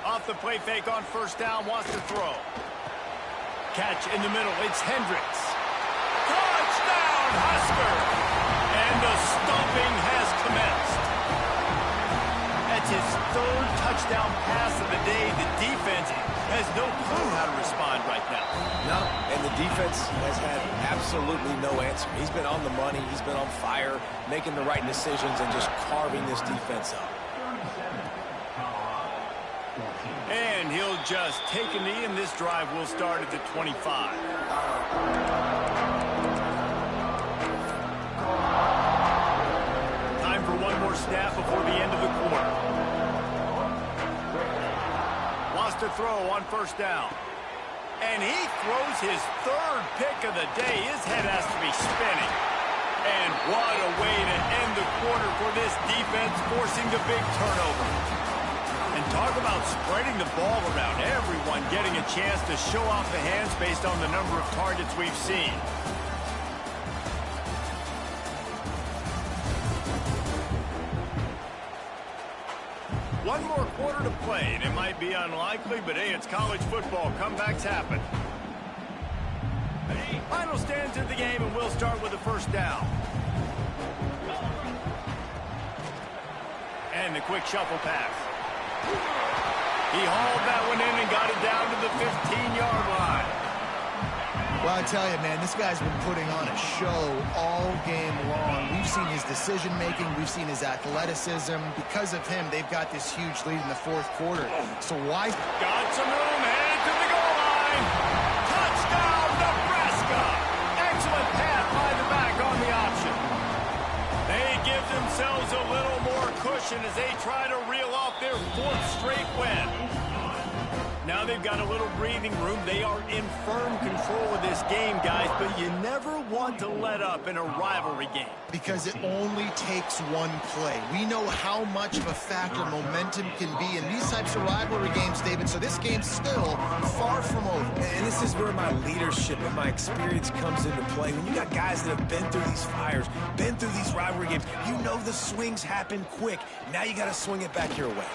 Off the play fake on first down, wants to throw. Catch in the middle, it's Hendricks. Touchdown, Husker! And the stomping has commenced. That's his third touchdown pass of the day. The defense has no clue how to respond right now. No, and the defense has had absolutely no answer. He's been on the money, he's been on fire, making the right decisions and just carving this defense up. And he'll just take a knee, and this drive will start at the 25. Time for one more snap before the end of the quarter. Wants to throw on first down. And he throws his third pick of the day. His head has to be spinning. And what a way to end the quarter for this defense, forcing the big turnover. And talk about spreading the ball around. Everyone getting a chance to show off the hands based on the number of targets we've seen. One more quarter to play, and it might be unlikely, but hey, it's college football. Comebacks happen. Final stands of the game, and we'll start with the first down. And the quick shuffle pass. He hauled that one in and got it down to the 15-yard line. Wow, I tell you, man, this guy's been putting on a show all game long. We've seen his decision-making. We've seen his athleticism. Because of him, they've got this huge lead in the fourth quarter. So why... Got some room, headed to the goal line. Touchdown, Nebraska. Excellent pass by the back on the option. They give themselves a little more cushion as they try to reel off their fourth straight win. Now they've got a little breathing room. They are in firm control of this game, guys, but you never want to let up in a rivalry game. Because it only takes one play. We know how much of a factor momentum can be in these types of rivalry games, David, so this game's still far from over. And this is where my leadership and my experience comes into play. When you got guys that have been through these fires, been through these rivalry games, you know the swings happen quick. Now you got to swing it back your way.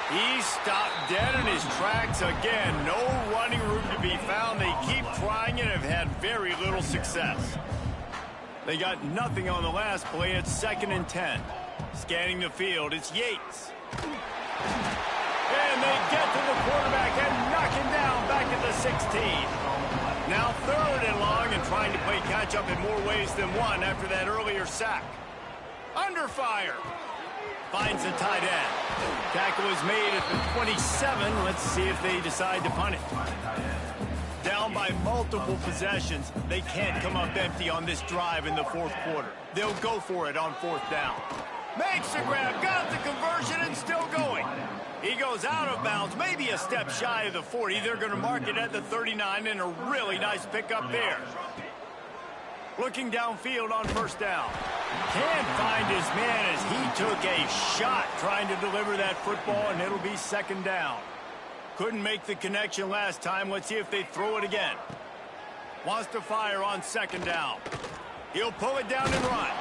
He stopped dead in his tracks again. No running room to be found. They keep trying and have had very little success. They got nothing on the last play. It's 2nd and 10. Scanning the field, it's Yates. And they get to the quarterback and knock him down back at the 16. Now 3rd and long and trying to play catch-up in more ways than one after that earlier sack. Under fire. Finds the tight end. Tackle is made at the 27. Let's see if they decide to punt it. Down by multiple possessions, they can't come up empty on this drive in the fourth quarter. They'll go for it on 4th down. Makes the grab, got the conversion, and still going. He goes out of bounds, maybe a step shy of the 40. They're going to mark it at the 39, and a really nice pickup there. Looking downfield on 1st down. Can't find his man as he took a shot trying to deliver that football, and it'll be 2nd down. Couldn't make the connection last time. Let's see if they throw it again. Wants to fire on 2nd down. He'll pull it down and run.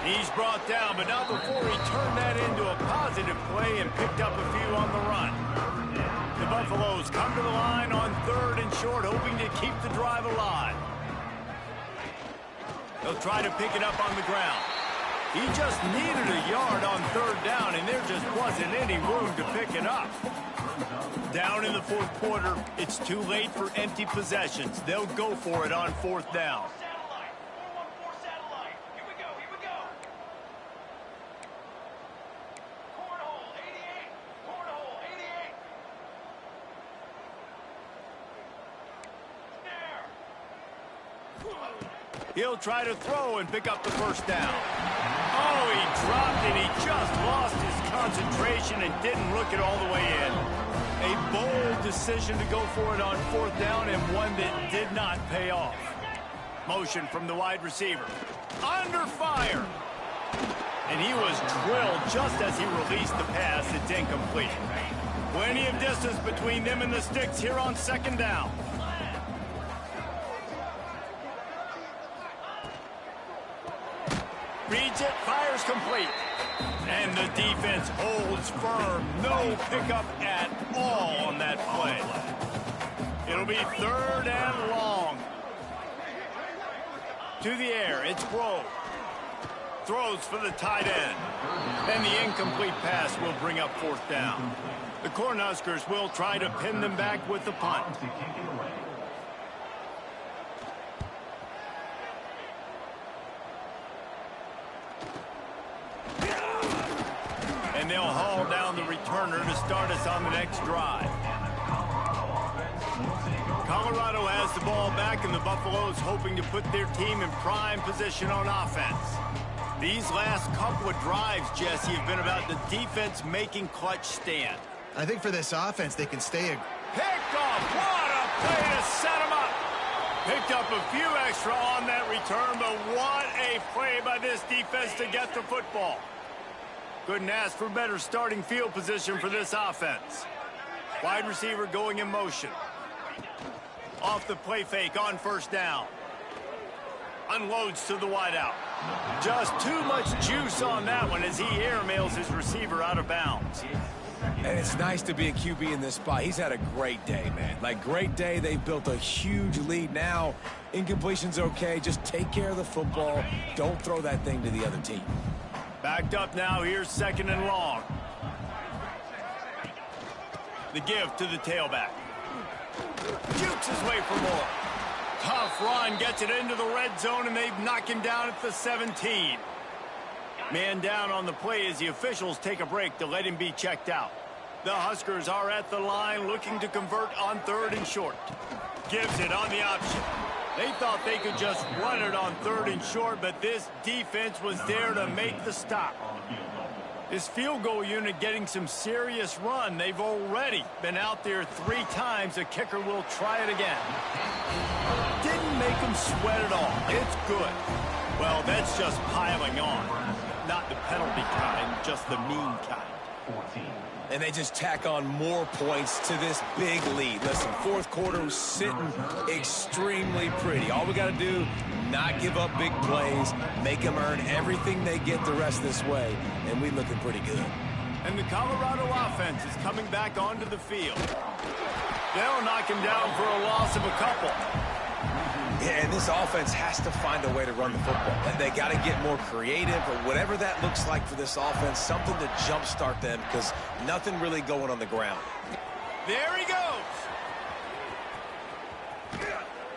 He's brought down, but not before he turned that into a positive play and picked up a few on the run. The Buffaloes come to the line on 3rd and short, hoping to keep the drive alive. They'll try to pick it up on the ground. He just needed a yard on 3rd down, and there just wasn't any room to pick it up. Down in the fourth quarter, it's too late for empty possessions. They'll go for it on 4th down. He'll try to throw and pick up the 1st down. Oh, he dropped it. He just lost his concentration and didn't look it all the way in. A bold decision to go for it on 4th down, and one that did not pay off. Motion from the wide receiver. Under fire. And he was drilled just as he released the pass. It's incomplete. Plenty of distance between them and the sticks here on 2nd down. Reads it, fires complete. And the defense holds firm. No pickup at all on that play. It'll be 3rd and long. To the air, it's Grove. Throws for the tight end. And the incomplete pass will bring up 4th down. The Cornhuskers will try to pin them back with the punt. And they'll haul down the returner to start us on the next drive. Colorado has the ball back, and the Buffaloes hoping to put their team in prime position on offense. These last couple of drives, Jesse, have been about the defense making clutch stand. I think for this offense, they can stay... Picked off. What a play to set them up. Picked up a few extra on that return, but what a play by this defense to get the football. Couldn't ask for better starting field position for this offense. Wide receiver going in motion. Off the play fake on 1st down. Unloads to the wideout. Just too much juice on that one as he airmails his receiver out of bounds. And it's nice to be a QB in this spot. He's had a great day, man. Like, great day. They've built a huge lead now. Incompletion's okay. Just take care of the football. Don't throw that thing to the other team. Backed up now. Here's 2nd and long. The give to the tailback. Jukes his way for more. Tough run, gets it into the red zone, and they've knocked him down at the 17. Man down on the play as the officials take a break to let him be checked out. The Huskers are at the line looking to convert on 3rd and short. Gives it on the option. They thought they could just run it on 3rd and short, but this defense was there to make the stop. This field goal unit getting some serious run. They've already been out there 3 times. The kicker will try it again. Didn't make them sweat at all. It's good. Well, that's just piling on. Not the penalty kind, just the mean kind. 14. And they just tack on more points to this big lead. Listen, 4th quarter was sitting extremely pretty. All we got to do, not give up big plays, make them earn everything they get the rest of this way, and we're looking pretty good. And the Colorado offense is coming back onto the field. They'll knock him down for a loss of a couple. Yeah, and this offense has to find a way to run the football. And they got to get more creative, or whatever that looks like for this offense, something to jumpstart them, because nothing really going on the ground. There he goes.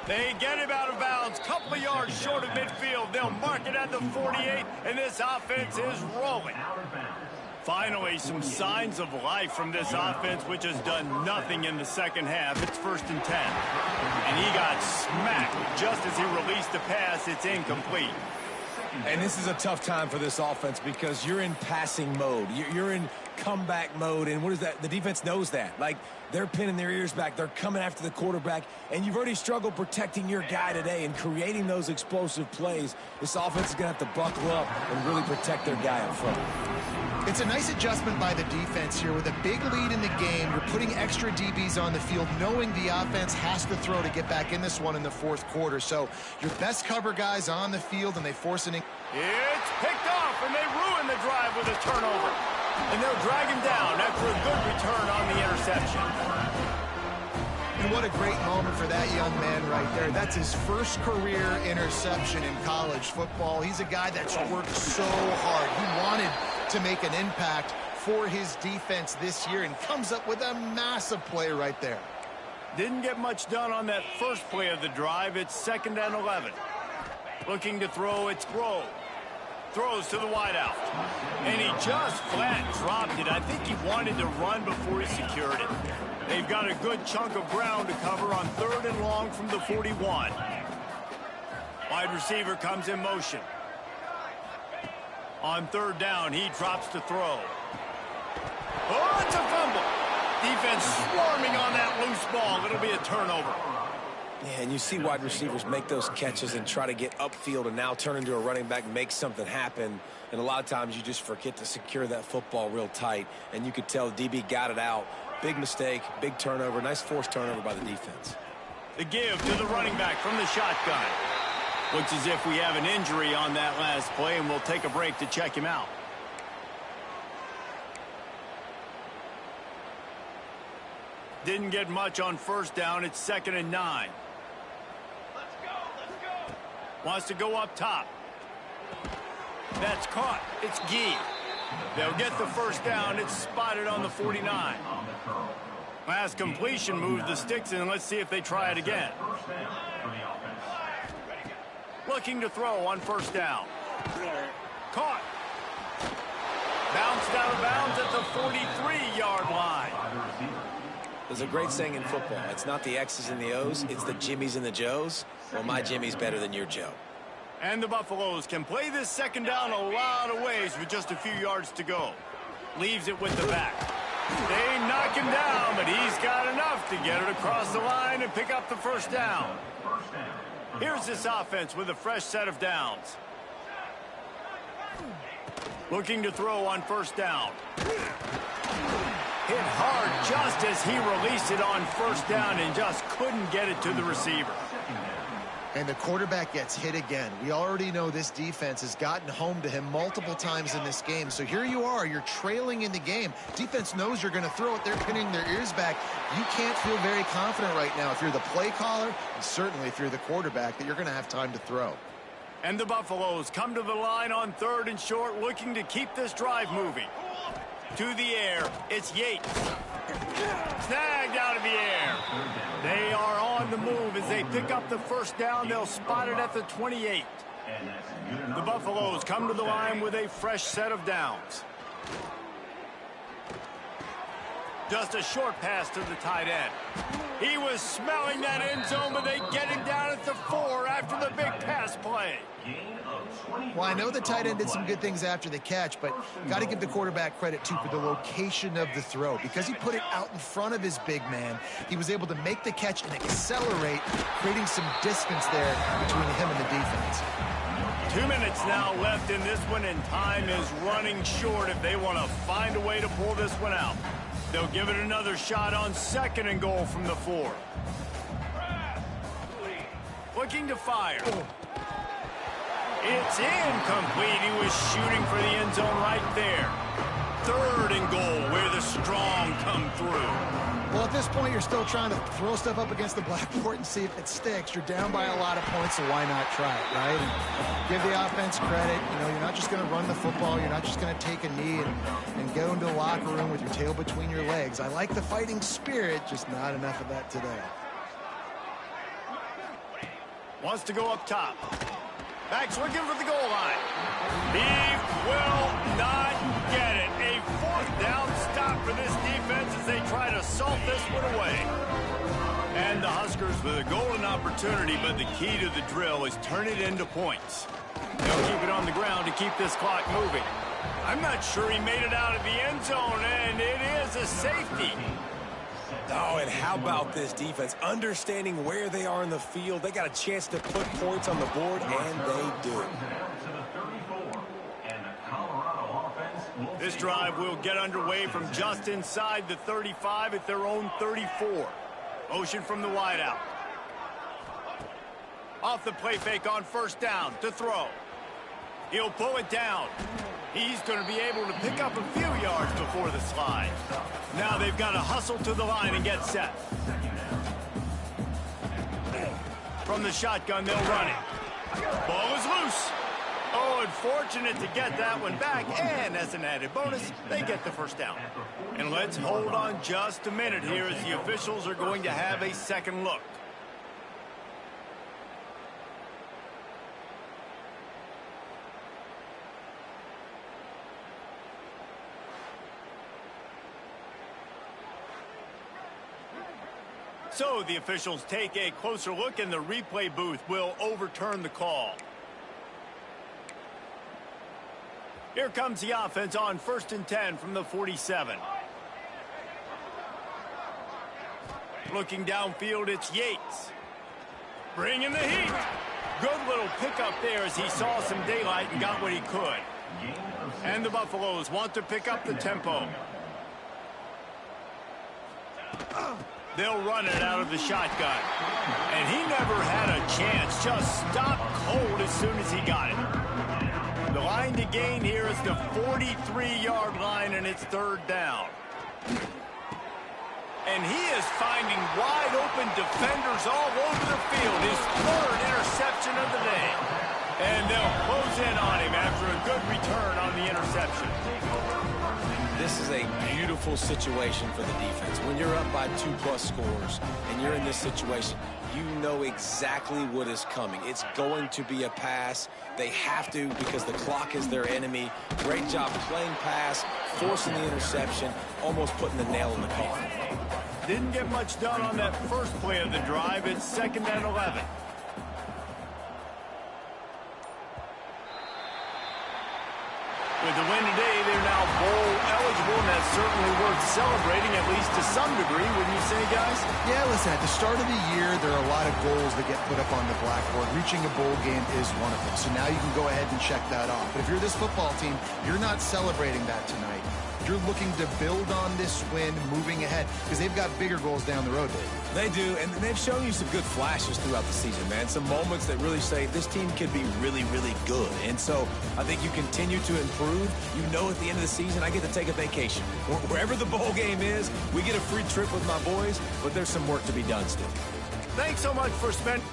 They get him out of bounds, couple of yards short of midfield. They'll mark it at the 48, and this offense is rolling. Finally, some signs of life from this offense, which has done nothing in the second half. It's 1st and 10. And he got smacked just as he released the pass. It's incomplete. And this is a tough time for this offense because you're in passing mode. You're in comeback mode, and what is that? The defense knows that. Like, they're pinning their ears back. They're coming after the quarterback, and you've already struggled protecting your guy today and creating those explosive plays. This offense is going to have to buckle up and really protect their guy up front. It's a nice adjustment by the defense here. With a big lead in the game, you're putting extra DBs on the field, knowing the offense has to throw to get back in this one in the 4th quarter. So your best cover guys on the field, and they force an... It's picked off, and they ruin the drive with a turnover. And they'll drag him down after a good return on the interception. And what a great moment for that young man right there. That's his first career interception in college football. He's a guy that's worked so hard. He wanted to make an impact for his defense this year and comes up with a massive play right there. Didn't get much done on that first play of the drive. It's 2nd and 11. Looking to throw, it's Grove. Throws to the wideout. And he just flat dropped it. I think he wanted to run before he secured it. They've got a good chunk of ground to cover on 3rd and long from the 41. Wide receiver comes in motion. On 3rd down, he drops to throw. Oh, it's a fumble. Defense swarming on that loose ball. It'll be a turnover. Yeah, and you see wide receivers make those catches and try to get upfield and now turn into a running back and make something happen. And a lot of times you just forget to secure that football real tight. And you could tell DB got it out. Big mistake, big turnover, nice forced turnover by the defense. The give to the running back from the shotgun. Looks as if we have an injury on that last play, and we'll take a break to check him out. Didn't get much on 1st down. It's 2nd and 9. Let's go. Wants to go up top. That's caught. It's Gee. They'll get the 1st down. It's spotted on the 49. Last completion moved the sticks in. Let's see if they try it again. Looking to throw on 1st down. Caught. Bounced out of bounds at the 43-yard line. There's a great saying in football. It's not the X's and the O's, it's the Jimmies and the Joes. Well, my Jimmy's better than your Joe. And the Buffaloes can play this 2nd down a lot of ways with just a few yards to go. Leaves it with the back. They knock him down, but he's got enough to get it across the line and pick up the 1st down. Here's this offense with a fresh set of downs. Looking to throw on 1st down. Hit hard just as he released it on 1st down and just couldn't get it to the receiver. And the quarterback gets hit again. We already know this defense has gotten home to him multiple times in this game. So here you are, you're trailing in the game. Defense knows you're going to throw it. They're pinning their ears back. You can't feel very confident right now if you're the play caller, and certainly if you're the quarterback, that you're going to have time to throw. And the Buffaloes come to the line on 3rd and short, looking to keep this drive moving. To the air, it's Yates. Snagged out of the air. They are on on the move as they pick up the first down. They'll spot it at the 28. The Buffaloes come to the line with a fresh set of downs. Just a short pass to the tight end. He was smelling that end zone, but they get him down at the 4 after the big pass play. Well, I know the tight end did some good things after the catch, but got to give the quarterback credit, too, for the location of the throw. Because he put it out in front of his big man, he was able to make the catch and accelerate, creating some distance there between him and the defense. 2 minutes now left in this one, and time is running short if they want to find a way to pull this one out. They'll give it another shot on 2nd and goal from the 4. Looking to fire. It's incomplete. He was shooting for the end zone right there. 3rd and goal where the strong come through. Well, at this point, you're still trying to throw stuff up against the blackboard and see if it sticks. You're down by a lot of points, so why not try it, right? And give the offense credit. You know, you're not just going to run the football. You're not just going to take a knee and go into the locker room with your tail between your legs. I like the fighting spirit, just not enough of that today. Wants to go up top. Back's looking for the goal line. He will not get it. A 4th down stop for this defense as they try to salt this one away. And the Huskers with a golden opportunity, but the key to the drill is turn it into points. They'll keep it on the ground to keep this clock moving. I'm not sure he made it out of the end zone, and it is a safety. Oh, and how about this defense? Understanding where they are in the field. They got a chance to put points on the board, and they do. This drive will get underway from just inside the 35 at their own 34. Motion from the wideout. Off the play fake on 1st down to throw. He'll pull it down. He's going to be able to pick up a few yards before the slide. Now they've got to hustle to the line and get set. From the shotgun, they'll run it. Ball is loose. Oh, unfortunate to get that one back. And as an added bonus, they get the first down. And let's hold on just a minute here as the officials are going to have a second look. So the officials take a closer look, and the replay booth will overturn the call. Here comes the offense on 1st and 10 from the 47. Looking downfield, it's Yates. Bringing the heat. Good little pickup there as he saw some daylight and got what he could. And the Buffaloes want to pick up the tempo. They'll run it out of the shotgun. And he never had a chance. Just stopped cold as soon as he got it. The line to gain here is the 43-yard line, and it's 3rd down. And he is finding wide-open defenders all over the field. His 3rd interception of the day. And they'll close in on him after a good return on the interception. This is a beautiful situation for the defense. When you're up by 2+ scores and you're in this situation, you know exactly what is coming. It's going to be a pass. They have to because the clock is their enemy. Great job playing pass, forcing the interception, almost putting the nail in the coffin. Didn't get much done on that first play of the drive. It's 2nd and 11. With the win today, they're now bowl eligible, and that's certainly worth celebrating, at least to some degree, wouldn't you say, guys? Yeah, listen, at the start of the year, there are a lot of goals that get put up on the blackboard. Reaching a bowl game is one of them. So now you can go ahead and check that off. But if you're this football team, you're not celebrating that tonight. You're looking to build on this win moving ahead because they've got bigger goals down the road, Dave. They do, and they've shown you some good flashes throughout the season, man. Some moments that really say this team could be really, really good. And so I think you continue to improve. You know at the end of the season, I get to take a vacation. Wherever the bowl game is, we get a free trip with my boys, but there's some work to be done still. Thanks so much for spending...